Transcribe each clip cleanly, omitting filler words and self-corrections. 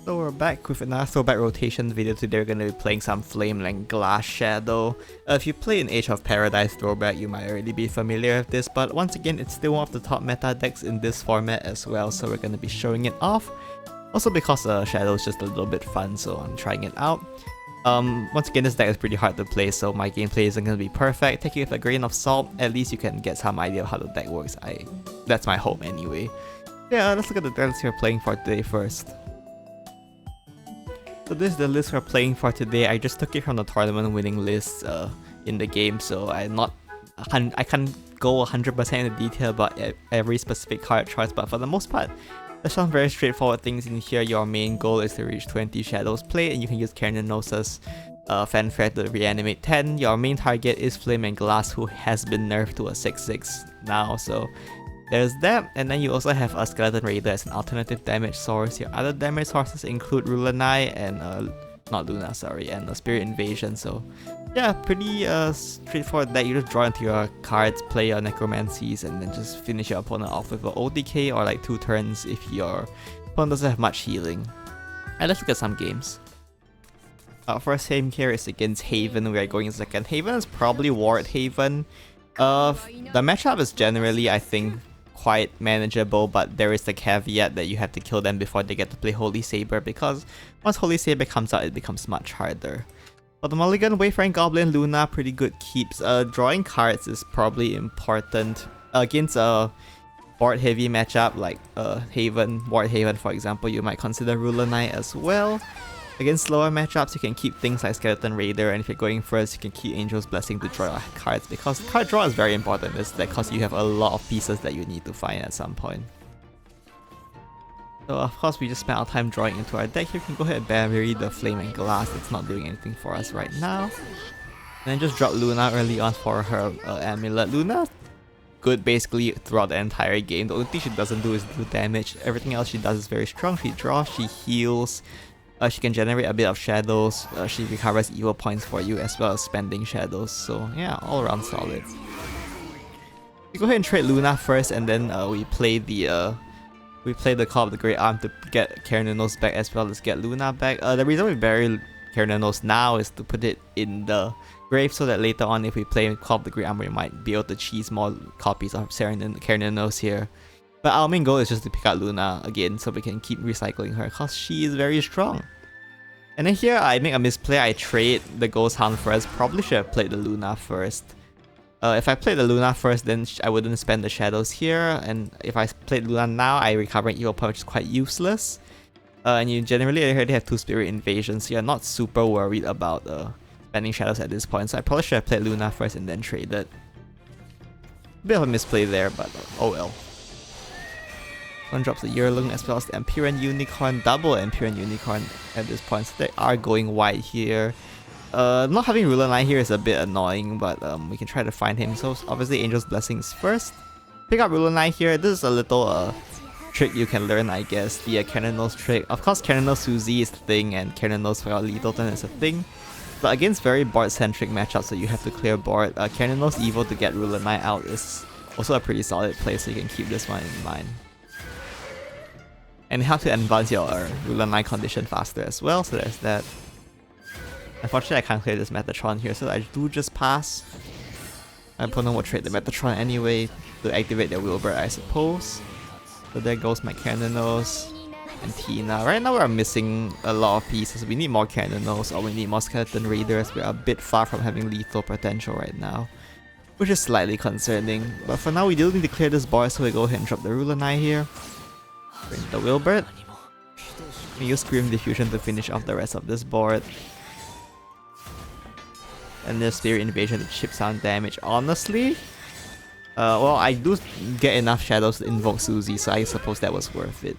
So we're back with another throwback rotation video. Today we're going to be playing some Flame and Glass Shadow. If you play in Age of Paradise throwback, you might already be familiar with this, but once again, it's still one of the top meta decks in this format as well, so we're going to be showing it off. Also because Shadow is just a little bit fun, so I'm trying it out. Once again, this deck is pretty hard to play, so my gameplay isn't going to be perfect. Take it with a grain of salt, at least you can get some idea of how the deck works. That's my hope anyway. Yeah, let's look at the decks we're playing for today first. So this is the list we're playing for today. I just took it from the tournament winning list in the game, so I can't go 100% into detail about every specific card choice, but for the most part, there's some very straightforward things in here. Your main goal is to reach 20 Shadows played, and you can use Cernunnos' fanfare to reanimate 10. Your main target is Flame and Glass, who has been nerfed to a 6/6 now, so there's that. And then you also have a Skeleton Raider as an alternative damage source. Your other damage sources include Rulanai and and the Spirit Invasion. So yeah, pretty straightforward deck. You just draw into your cards, play your Necromancies, and then just finish your opponent off with an OTK or like 2 turns if your opponent doesn't have much healing. And let's look at some games. Our first game here is against Haven. We are going second. Haven is probably Ward Haven. The matchup is generally, I think, quite manageable, but there is the caveat that you have to kill them before they get to play Holy Saber, because once Holy Saber comes out, it becomes much harder. For the Mulligan, Wayfaring Goblin, Luna, pretty good keeps. Drawing cards is probably important. Against a board heavy matchup like Ward Haven for example, you might consider Rulanai as well. Against slower matchups, you can keep things like Skeleton Raider, and if you're going first, you can keep Angel's Blessing to draw cards, because card draw is very important in this deck because you have a lot of pieces that you need to find at some point. So of course, we just spent our time drawing into our deck here. We can go ahead and bury the Flame and Glass. It's not doing anything for us right now. And then just drop Luna early on for her Amulet. Luna good basically throughout the entire game. The only thing she doesn't do is do damage. Everything else she does is very strong. She draws, she heals. She can generate a bit of shadows, she recovers evil points for you as well as spending shadows, so yeah, all around solid. We go ahead and trade Luna first, and then we play the Call of the Great Arm to get Cernunnos back as well as get Luna back. The reason we bury Cernunnos now is to put it in the grave so that later on if we play Call of the Great Arm, we might be able to cheese more copies of Cernunnos here. But our main goal is just to pick up Luna again so we can keep recycling her because she is very strong. And then here I make a misplay, I trade the Ghost Hound first. Probably should have played the Luna first. If I played the Luna first, then I wouldn't spend the shadows here, and if I played Luna now, I recover an evil point, which is quite useless. And you generally already have 2 Spirit Invasions, so you're not super worried about spending shadows at this point, so I probably should have played Luna first and then traded. Bit of a misplay there, but oh well. One drops the Yearling as well as the Empyrean Unicorn, double Empyrean Unicorn at this point, so they are going wide here. Not having Rulanai here is a bit annoying, but we can try to find him. So obviously Angel's Blessings first. Pick up Rulanai here. This is a little trick you can learn, I guess, the Cernunnos trick. Of course, Cernunnos Suzy is the thing, and Cernunnos for Littleton is a thing. But against very board-centric matchups, so you have to clear board, Cernunnos Evil to get Rulanai out is also a pretty solid play, so you can keep this one in mind. And how to advance your Rulanai condition faster as well, so there's that. Unfortunately, I can't clear this Metatron here, so I do just pass. My opponent will trade the Metatron anyway to activate their Wilbur, I suppose. So there goes my Cernunnos and Tina. Right now we're missing a lot of pieces. We need more Cernunnos or we need more Skeleton Raiders. We're a bit far from having lethal potential right now, which is slightly concerning. But for now, we do need to clear this board, so we go ahead and drop the Rulanai here. Bring the Wilbert. We use Scream Diffusion to finish off the rest of this board. And the Spirit Invasion to chip sound damage. Honestly, well, I do get enough shadows to invoke Suzy, so I suppose that was worth it.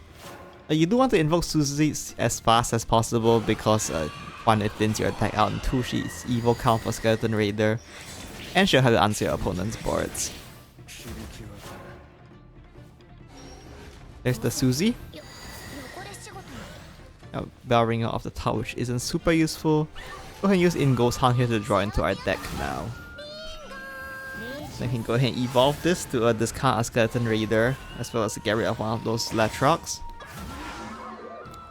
You do want to invoke Suzy as fast as possible because 1, it thins your attack out, and 2, she's evil count for Skeleton Raider, and she'll have to answer your opponent's boards. There's the Suzy. Bell Ringer off the top, which isn't super useful. Go ahead and use In-Ghost Hound here to draw into our deck now. Then we can go ahead and evolve this to discount a Skeleton Raider, as well as get rid of one of those Latrocs.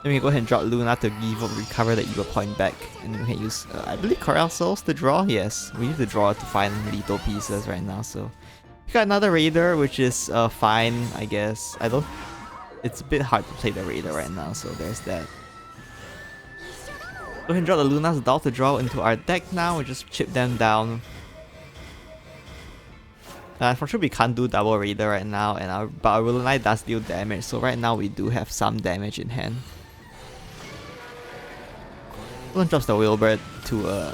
Then we can go ahead and drop Luna to recover the evil point back. And then we can use, I believe, Corral Souls to draw? Yes, we need to draw to find lethal pieces right now, so... We got another Raider, which is fine, I guess. It's a bit hard to play the Raider right now, so there's that. Go ahead and drop the Luna's Doll to draw into our deck now. We just chip them down. Unfortunately, we can't do double Raider right now, but our Ruler does deal damage, so right now we do have some damage in hand. Someone drops the Wilbur to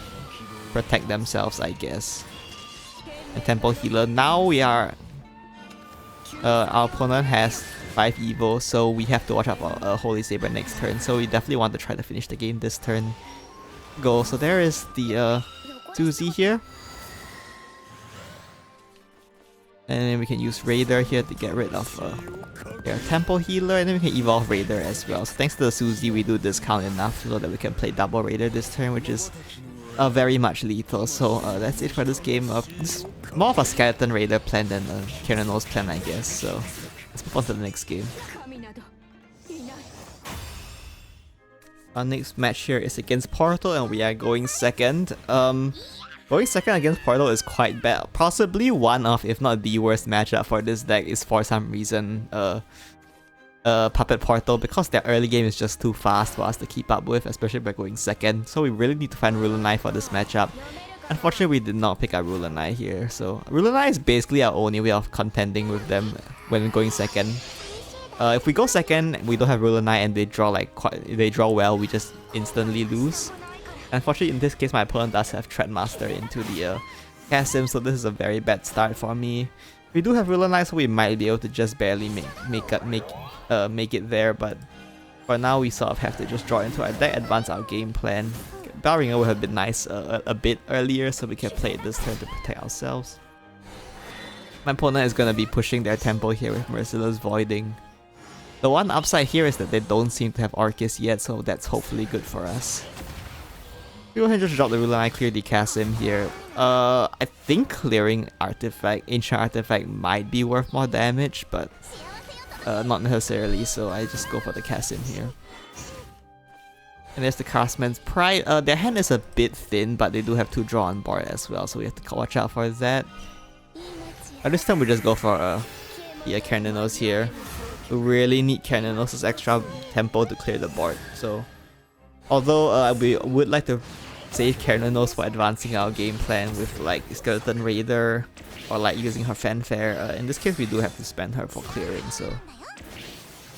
protect themselves, I guess. A Temple Healer. Now we are... our opponent has 5 Evo, so we have to watch out for a Holy Saber next turn, so we definitely want to try to finish the game this turn. Go. So there is the Suzy here. And then we can use Raider here to get rid of their Temple Healer, and then we can evolve Raider as well. So thanks to the Suzy, we do discount enough so that we can play double Raider this turn, which is very much lethal. So that's it for this game. It's more of a Skeleton Raider plan than a Cernunnos plan, I guess. So let's move on to the next game. Our next match here is against Portal, and we are going second. Going second against Portal is quite bad. Possibly one of, if not the worst matchup for this deck is for some reason Puppet Portal, because their early game is just too fast for us to keep up with, especially by going second. So we really need to find Ruler Knight for this matchup. Unfortunately, we did not pick up Ruler Knight here. So Ruler Knight is basically our only way of contending with them when going second. If we go second, we don't have Ruler Knight and they draw well, we just instantly lose. Unfortunately, in this case, my opponent does have Threadmaster into the Chasm, so this is a very bad start for me. We do have Ruler Knight, so we might be able to just barely make it there, but for now we sort of have to just draw into our deck, advance our game plan. Bellringer would have been nice a bit earlier, so we can play it this turn to protect ourselves. My opponent is gonna be pushing their Temple here with Merciless Voiding. The one upside here is that they don't seem to have Orcus yet, so that's hopefully good for us. We go ahead and just drop the Ruler Knight, clear the Chasm here. I think clearing Ancient Artifact might be worth more damage, but not necessarily, so I just go for the Chasm here. And there's the Craftsman's Pride. Their hand is a bit thin, but they do have 2 draw on board as well, so we have to watch out for that. This time we just go for the Cernunnos here. We really need Cernunnos' extra tempo to clear the board, so... Although we would like to save Cernunnos for advancing our game plan with like Skeleton Raider or like using her Fanfare. In this case, we do have to spend her for clearing, so...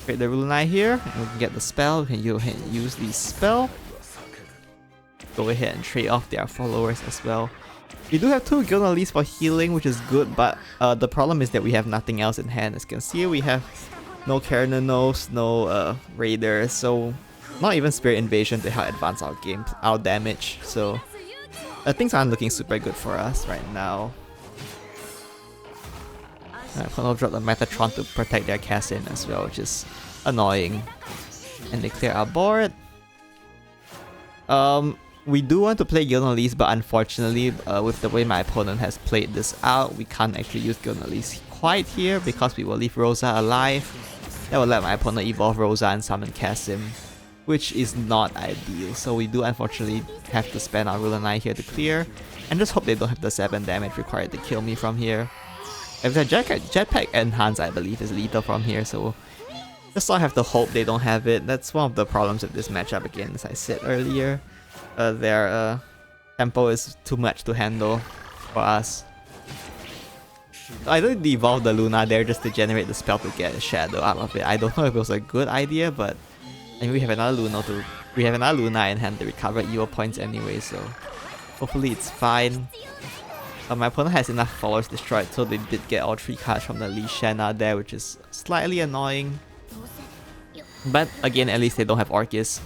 Create the Ruler Knight here, and we can get the spell. We can use the spell. Go ahead and trade off their followers as well. We do have 2 Gilnalese for healing, which is good, but the problem is that we have nothing else in hand. As you can see, we have no Cernunnos, no Raiders, so not even Spirit Invasion to help advance our damage. So things aren't looking super good for us right now. I'm gonna drop the Metatron to protect their Cassin as well, which is annoying. And they clear our board. We do want to play Gilnalese, but unfortunately, with the way my opponent has played this out, we can't actually use Gilnalese quite here because we will leave Rosa alive. That will let my opponent evolve Rosa and summon Cassim, which is not ideal. So we do unfortunately have to spend our Ruler Knight here to clear, and just hope they don't have the 7 damage required to kill me from here. If the Jetpack Enhance, I believe, is lethal from here, so just sort of have to hope they don't have it. That's one of the problems with this matchup again, as I said earlier. Their tempo is too much to handle for us. I don't evolve the Luna there just to generate the spell to get a Shadow out of it. I don't know if it was a good idea, but I mean, we have another Luna in hand to recover evil points anyway, so hopefully it's fine. My opponent has enough followers destroyed, so they did get all 3 cards from the Lee Shanna there, which is slightly annoying. But again, at least they don't have Orcus.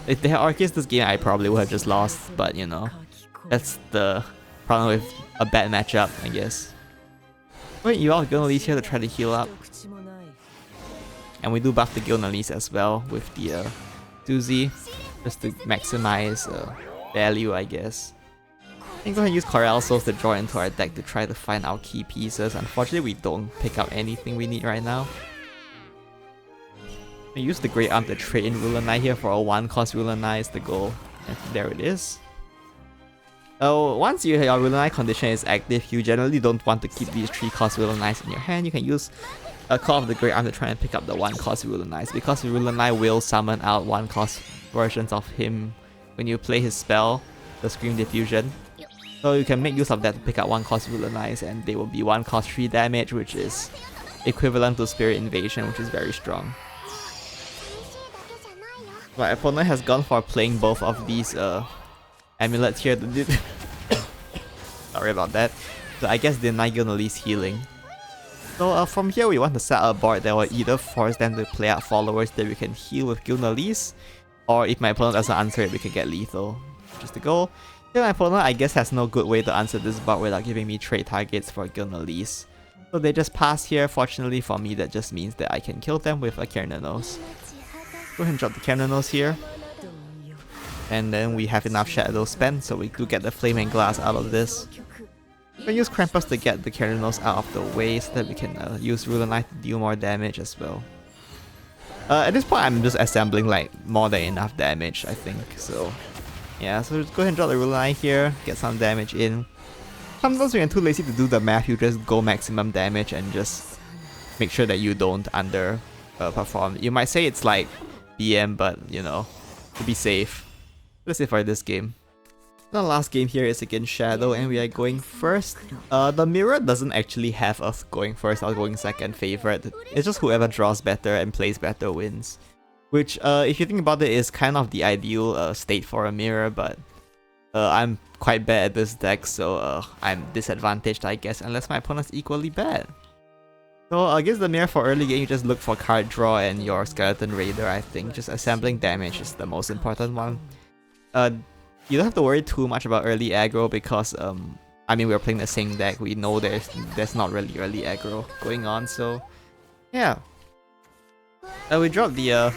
If they had Orcus this game, I probably would have just lost, but you know, that's the problem with a bad matchup, I guess. Wait, you all Gilnalese here to try to heal up. And we do buff the Gilnalese as well with the Suzy, just to maximize value, I guess. I'm going to use Corral Souls to draw into our deck to try to find our key pieces. Unfortunately, we don't pick up anything we need right now. I use the Great Arm to trade in Ruler Knight here for a 1-cost Ruler Knight is the goal. And there it is. Once your Ruler Knight condition is active, you generally don't want to keep these 3-cost Ruler Knights in your hand. You can use a Call of the Great Arm to try and pick up the 1-cost Ruler Knights, because Ruler Knight will summon out 1-cost versions of him when you play his spell, the Scream Diffusion. So you can make use of that to pick up 1-cost Ruler Knights, and they will be 1-cost 3 damage, which is equivalent to Spirit Invasion, which is very strong. My opponent has gone for playing both of these amulets here. Sorry about that. So I guess deny Gilnalese healing. So from here we want to set a board that will either force them to play out followers that we can heal with Gilnalese, or if my opponent doesn't answer it, we can get lethal, which is the goal. Here my opponent I guess has no good way to answer this board without giving me trade targets for Gilnalese. So they just pass here. Fortunately for me, that just means that I can kill them with a Cernunnos. Go ahead and drop the Cernunnos here. And then we have enough shadow spent, so we do get the Flame and Glass out of this. We use Krampus to get the Cernunnos out of the way so that we can use Ruler Knight to deal more damage as well. At this point I'm just assembling like more than enough damage, I think, so yeah, so just go ahead and drop the Ruler Knight here, get some damage in. Sometimes when you're too lazy to do the math, you just go maximum damage and just make sure that you don't perform. You might say it's like BM, but you know, to be safe. Let's say for this game. The last game here is against Shadow, and we are going first. The mirror doesn't actually have us going first or going second favorite. It's just whoever draws better and plays better wins. Which, if you think about it, is kind of the ideal state for a mirror, but I'm quite bad at this deck, so I'm disadvantaged, I guess, unless my opponent's equally bad. So against the mirror for early game, you just look for card draw and your Skeleton Raider, I think. Just assembling damage is the most important one. You don't have to worry too much about early aggro because, I mean, we're playing the same deck. We know there's not really early aggro going on, so yeah. We dropped the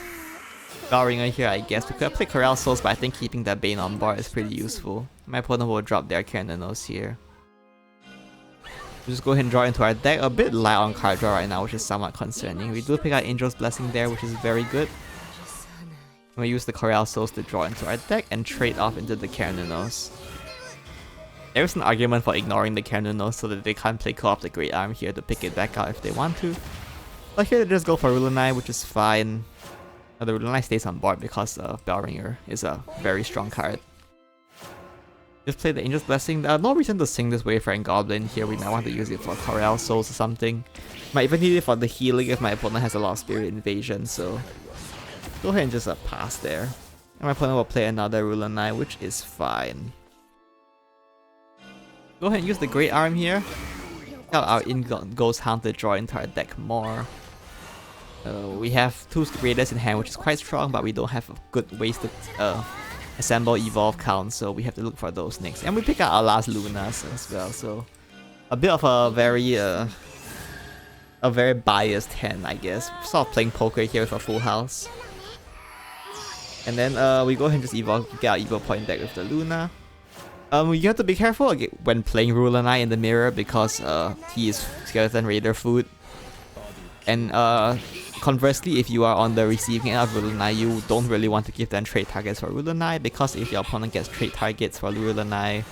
Godwyrm here, I guess. We could have played Corral Souls, but I think keeping that Bane on board is pretty useful. My opponent will drop their Cernunnos here. We'll just go ahead and draw into our deck. A bit light on card draw right now, which is somewhat concerning. We do pick out Angel's Blessing there, which is very good. We use the Corral Souls to draw into our deck and trade off into the Cernunnos. There's an argument for ignoring the Cernunnos so that they can't play Call of the Great Arm here to pick it back out if they want to. But here they just go for Ruler Knight, which is fine. The Ruler Knight stays on board because Bellringer is a very strong card. Just play the Angel's Blessing. No reason to sing this Wayfaring Goblin here. We might want to use it for Corral Souls or something. Might even need it for the healing if my opponent has a lot of Spirit Invasion, so go ahead and just pass there. And my opponent will play another Ruler Knight, which is fine. Go ahead and use the Great Arm here. Help our Ghost Hound to draw into our deck more. We have 2 Raiders in hand, which is quite strong, but we don't have good ways to assemble Evolve count, so we have to look for those next. And we pick out our last Lunas as well, so a bit of a very biased hand, I guess. Sort of playing poker here with a full house. And then we go ahead and just get our Evil Point deck with the Luna. You have to be careful when playing Ruler Knight in the mirror because he is Skeleton Raider food. And conversely, if you are on the receiving end of Ruler Knight, you don't really want to give them trade targets for Ruler Knight, because if your opponent gets trade targets for Ruler Knight,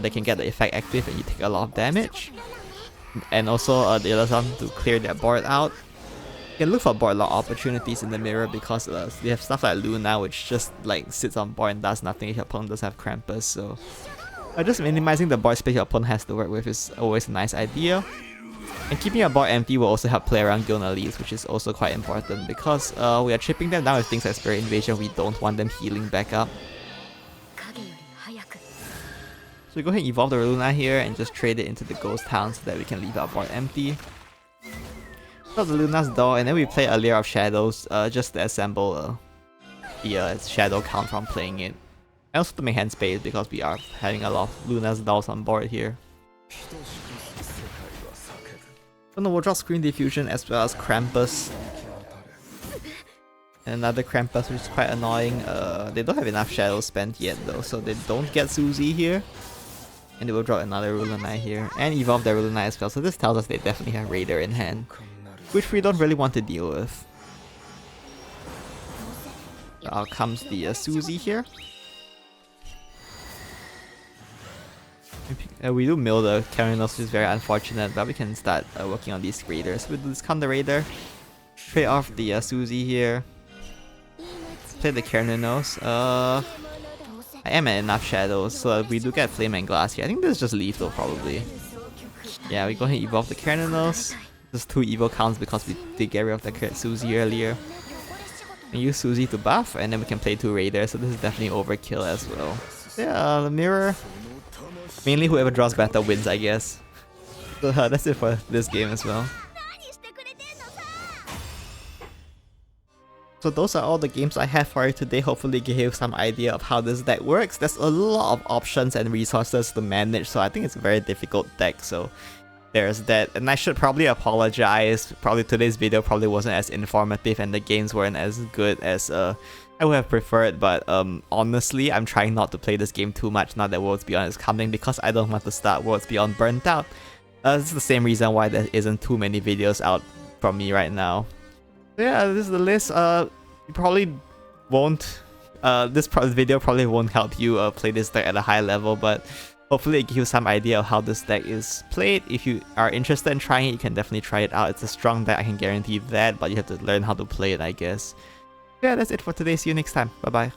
they can get the effect active and you take a lot of damage. And also the other one to clear their board out. You can look for board lock opportunities in the mirror because they have stuff like Luna, which just like sits on board and does nothing if your opponent doesn't have Krampus. So just minimizing the board space your opponent has to work with is always a nice idea. And keeping your board empty will also help play around Gilnalese, which is also quite important because we are chipping them down with things like Spirit Invasion. We don't want them healing back up. So we go ahead and evolve the Luna here and just trade it into the Ghost Town so that we can leave our board empty. Drop the Luna's Door, and then we play a Lair of Shadows just to assemble the shadow count from playing it. And also to make hand space because we are having a lot of Luna's Dolls on board here. So we'll drop Screen Diffusion as well as Krampus. And another Krampus, which is quite annoying. They don't have enough shadows spent yet though, so they don't get Suzy here. And they will drop another Ruler Knight here, and evolve their Ruler Knight as well, so this tells us they definitely have Raider in hand, which we don't really want to deal with. Out comes the Susie here. We do mill the Cernunnos, which is very unfortunate, but we can start working on these raiders. We'll discount the raider, trade off the Susie here, play the Cernunnos. I am at enough shadows, so we do get Flame and Glass here. I think this is just leave though, probably. Yeah, we go ahead and evolve the Cernunnos. Just 2 evil counts because we did get rid of the Susie earlier. And use Susie to buff, and then we can play 2 raiders, so this is definitely overkill as well. Yeah, the mirror. Mainly whoever draws better wins, I guess. So that's it for this game as well. So those are all the games I have for you today. Hopefully give you some idea of how this deck works. There's a lot of options and resources to manage, so I think it's a very difficult deck. So there's that. And I should probably apologize. Probably today's video probably wasn't as informative and the games weren't as good as I would have preferred, but honestly, I'm trying not to play this game too much now that Worlds Beyond is coming because I don't want to start Worlds Beyond burnt out. This is the same reason why there isn't too many videos out from me right now. So yeah, this is the list. You probably won't. This video probably won't help you play this deck at a high level, but hopefully it gives you some idea of how this deck is played. If you are interested in trying it, you can definitely try it out. It's a strong deck, I can guarantee that, but you have to learn how to play it, I guess. Yeah, that's it for today. See you next time. Bye bye.